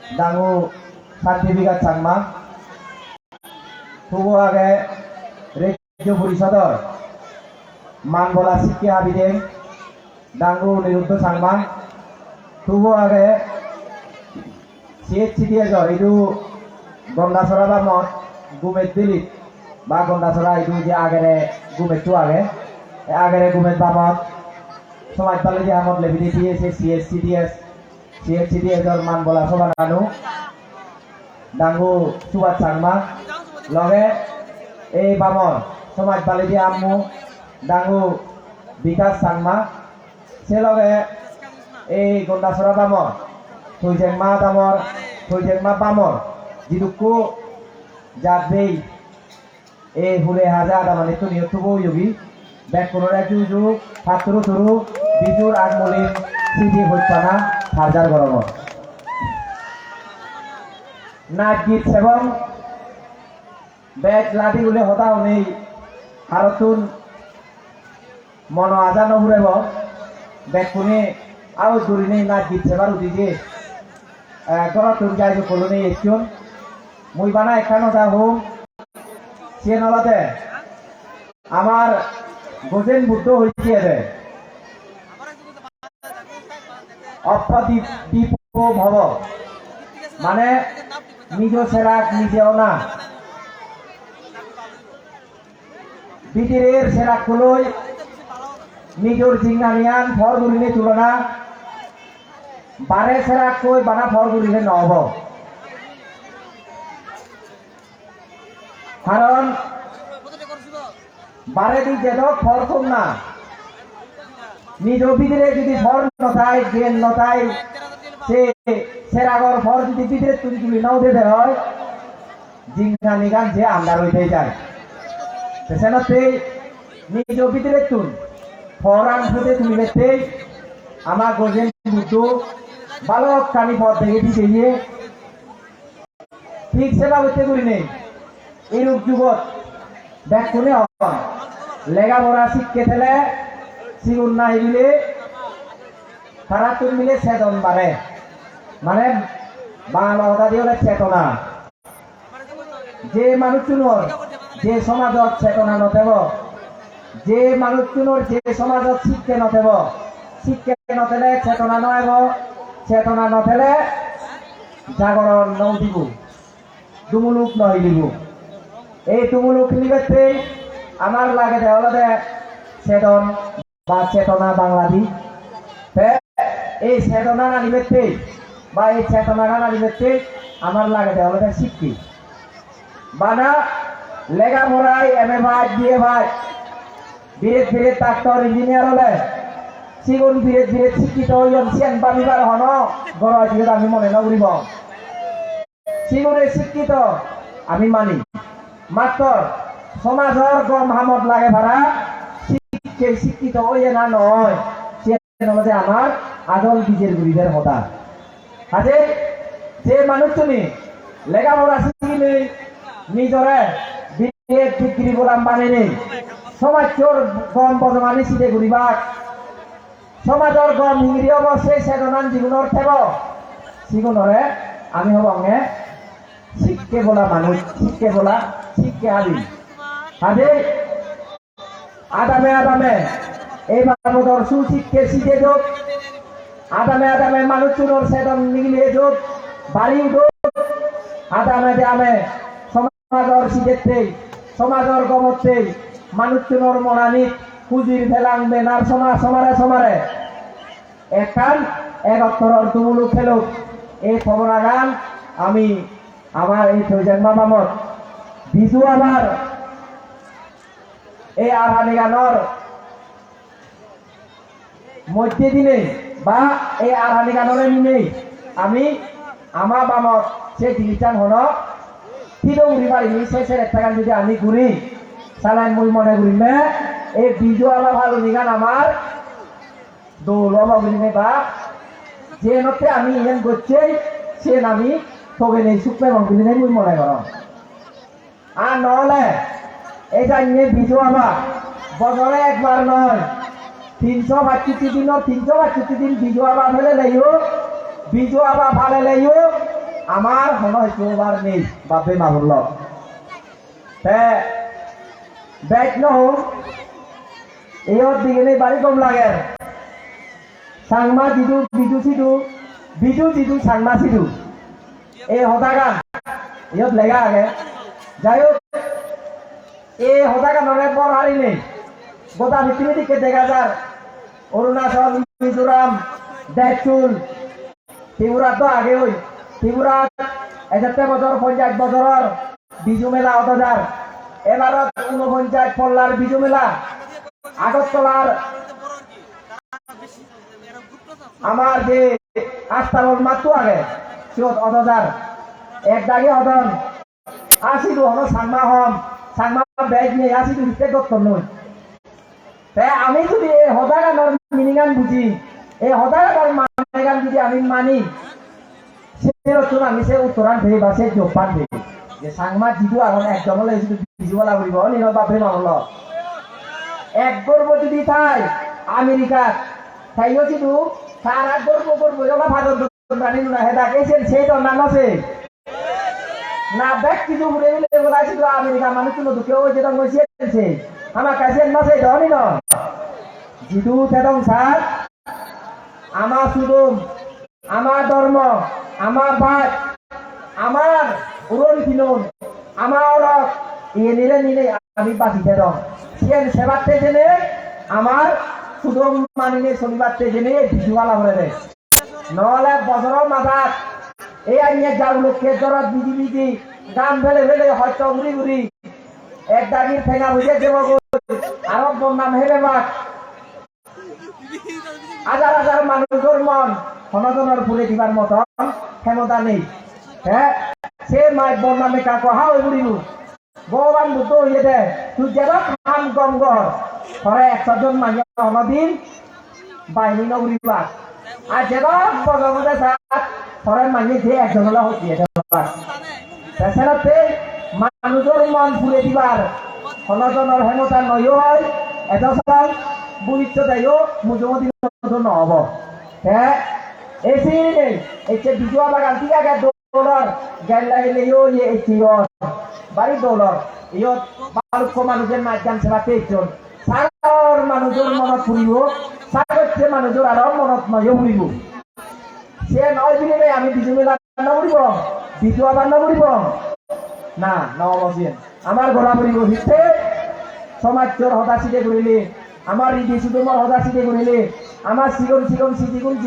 dangu sertifikat sangma tubuh age radio Purisador Manbola Sikya Habiden dangu Niruddha sangma tubuh age CHCDS itu Gondasora Bamot Gumet Dilit ba Gondasora itu je agere Gumet tu agere Gumet Bamot সমাজ পালে যে আমত লেবিদি দিয়েছে CHCDS এর মান বলা সবানানু ডাঙ্গু সুবাত সাংমা লগে এই বামর সমাজ পালে যে আম্মু ডাঙ্গু বিকাশ সাংমা সে লগে এই গন্ডাছড়া বামর থৈজেংমা দামর থৈজেংমা বামর যিদুকু জাতবেই এই হুলে হাজা দামানে তুনিও থুবো ইয়োগি ব্যাকরণে জুজু হাতুরু তুরু বিজুর আগমলিন সিজি হইপানা হাজার গরম নাচ গীত সেবন বেগ লাদি উলে হতা নেই হারতুন মন আজান হুরেব বেকুনে আও দূরিনে নাচ গীত সেবার উদিছে গরতুন যাইজু কলনে একজন মুই বানা এখানো দা হোম সে নলতে আমার গোজেন বুদ্ধ হইছে রে অপদীপ ভব মানে নিজ সেরাক নিজেও না বিটিরের সেরাক কুলই নিজের জিঙ্গানিয়ান ফর গুলিনে তুলনা বারে সেরাক কই বানা ফর গুলিনে নহব কারণ বারে দি যেত ফর কম না নিজ ভিতরে যদি ফর নথায় জ্ঞান নথায় সে সেরাগর ফর যদি ভিতরে তুলি নাও দিতে হয় জিঙ্গা নিগান যে আন্দার হইতে যায় সেনাতে নিজ ভিতরে তুন ফরান ফুটে তুমি দেখতে আমার গোজেন বুদ্ধ বালক কানি পথ দেখে দিতে গিয়ে ঠিক সেবা করতে করি নেই এইরূপ যুগত দেখ কোনে লেখাপড়া শিখকে থেলে সিগুন নাই মিলে তারা তুন মিলে চেতন বাড়ে মানে বাংলা কথা দিয়ে চেতনা যে মানুষ চুনর যে সমাজত চেতনা নথেব যে মানুষ চুনর যে সমাজত শিক্ষে নথেব শিক্ষে নথেলে চেতনা নহব চেতনা নথেলে জাগরণ নৌ দিব দুমুলুক নয় দিব এই তুমুলুক নিবেতে আমার লাগে দেওয়ালে চেতন বা চেতনা বাংলাদেশ এই চেতনা নিবেতে বা এই চেতনা নিবেতে আমার লাগে দেওয়ালে শিক্ষি বানা লেগা পড়াই MA ভাই BA ভাই ধীরে ডাক্তার ইঞ্জিনিয়ার হলে সিগুন ধীরে শিক্ষিত হইন সিয়ান বাবিবার হন গড় দিয়ে আমি মনে নগরিব সিগুনে শিক্ষিত আমি মানি মাত্র সমাজের গম হামত লাগে ভাড়া শিক্ষিত হইয়ে না নয় সে আমার আদল বীজের গুড়িদের হতা আজ যে মানুষ তুমি লেখাপড়া শিখিলে নিজরে ডিগ্রি গোলাম বানেনি সমাজের গম বদমানি সিটে ঘুরিবার সমাজের গম হিংরি অবশ্যই চেতনান জীবনের থেব সিগুনরে আমি হব শিক্ষে বলা মানুষ শিক্ষে আলি আদে আদামে এই বাবদর সুশিক্ষে শিখে যোগ আদামে মানুষ চুনোর চেতন নিগলিয়ে যোগ বাড়ি উঠোক আদামে সমাজর শিখেতে সমাজর গমতে মানুষ চুনোর মনানিত খুঁজির ফেলাং বেনার সমারে একান এক অক্ষর তুমুলু খেলুক এই খবরা গান আমি আমার এই থৈজেংমা বামত বিজু আবার এই আরহানি গানর মধ্যে দিনে বা এই আরহানি গানরে নিনেই আমি আমার বামত সে জিনিসটান হন তিরৌরি বাড়ি শেষের একটা গান যদি আমি ঘুরি চালাই মুই মনে ঘুরিমে এই বিজু আলা ভালো নিগান আমার দৌল অবগুলিমে বা যে নতে আমি ইহেন করছে সে আমি তোকে নেই শুকমে বঙ্গুলি নেই মুই মনে কর আর নহলে এই জানিয়ে বিজু আবার বছরে একবার নয় 365 দিন 365 দিন বিজু আবার ফেলে লাইও বিজু আবার ভালে লাইও আমার হন হয়তো ওবার নেই বাপে মা বলল ব্যাগ নহম এইর দিকে নেই বাড়ি কম লাগে সাংমা দিদু বিজু সিদু বিজু দিদু সাংমা সিদু এই হতাগান ইয়ত লেগা আগে যাই হোক এই হতাগানরে বড় হারি নেই গোটা পৃথিবী দিকে দেখা যায় অরুণাচল মিজোরাম দেশচুল ত্রিপুরা তো আগে হই ত্রিপুরা 71 বছর 50 বছরের বিজু মেলা 8000 এবারত 49 পল্লার বিজু মেলা আগরতলার আমার যে আস্তাবল মাত্র আগে সিওত 8000 এক দাগে হদন আসিদু হন সাংমা হম সাংমা ব্যাগ নিয়ে আসিদু হিতে দত্ত নই তাই আমি যদি এই হদাগানোর মিনিগান বুঝি এই হদাগানোর মানেগান যদি আমি মানি সে রচন আমি সে উত্তরাণ ভেবে বা সে জোপান ভেবে যে সাংমা জিদু এখন একদম হলে বিজুবলা বলিব নিন বাপে মামল এক গর্ব যদি থাই আমেরিকা তাইও কিন্তু তার এক গর্ব করবো এরকম ভাদর জানি না হেদা কেছেন সেই তো নাম আছে না ব্যাগ কিছু ঘুরে গেলে বলা ছিল আমেরিকা মানুষ কোনো দুঃখেও যেটা বসিয়েছে আমার কাছে মাসে ধনি না জিদু তেদং স্যার আমার সুদম আমার ধর্ম আমার ভাত আমার উড়ন কিনুন আমার ইয়ে নিলে নিলে আমি বাঁচিতে দম সেন সেবাতে জেনে আমার সুদম মানিনে শনিবারতে জেনে ভিজুয়ালা ভরে দেয় নহলে বছরের মাথাত এই আইনে যার লোককে জরত বিজি বিজি গান ফেলে ফেলে হয়তো উড়ি উড়ি এক দাগির ফেঙা বুঝে দেব আরব বন্যাম হেবে মাঠ হাজার হাজার মানুষের মন সনাতনের ফুলে দিবার মতন ক্ষমতা নেই হ্যাঁ সে মাই বন্যামে কাকো হাও উড়িনু ভগবান বুদ্ধ হইয়ে দে তুই যেন খান গম গর ধরে 100 জন মানুষ অনদিন বাহিনী নগরিবা আর যেন বজমতে সাত ধরে মানুষ যে একজন হলে হচ্ছে তাছাড়াতে মানুষের মন ফুলে দিবার সনাতনের ক্ষমতা নয় হয় এত সাল বুঝতে যাইও মুজমতি নহব হ্যাঁ এসি নেই এসে বিজুয়া বাগান ঠিক আছে ডলার জ্ঞান লাগিলে ইয়ে এসি বাড়ি ডলার ইয়ত বালুক্ষ মানুষের মাধ্যম সেবা 23 জন সাগর মানুষের মনত ফুরিব সাগরছে মানুষের আরো মনত নয় ফুরিব সে নয় দিলে আমি বিজু মেলা রান্না করিব বিজু আবার না করিব না নবসিয়েন আমার ঘোরা ফুরিব হিসে সমাজের হতাশিতে করিলে আমার রিদি সুদমর হতাশিতে করিলে আমার সিগন সিগন সিদিগুন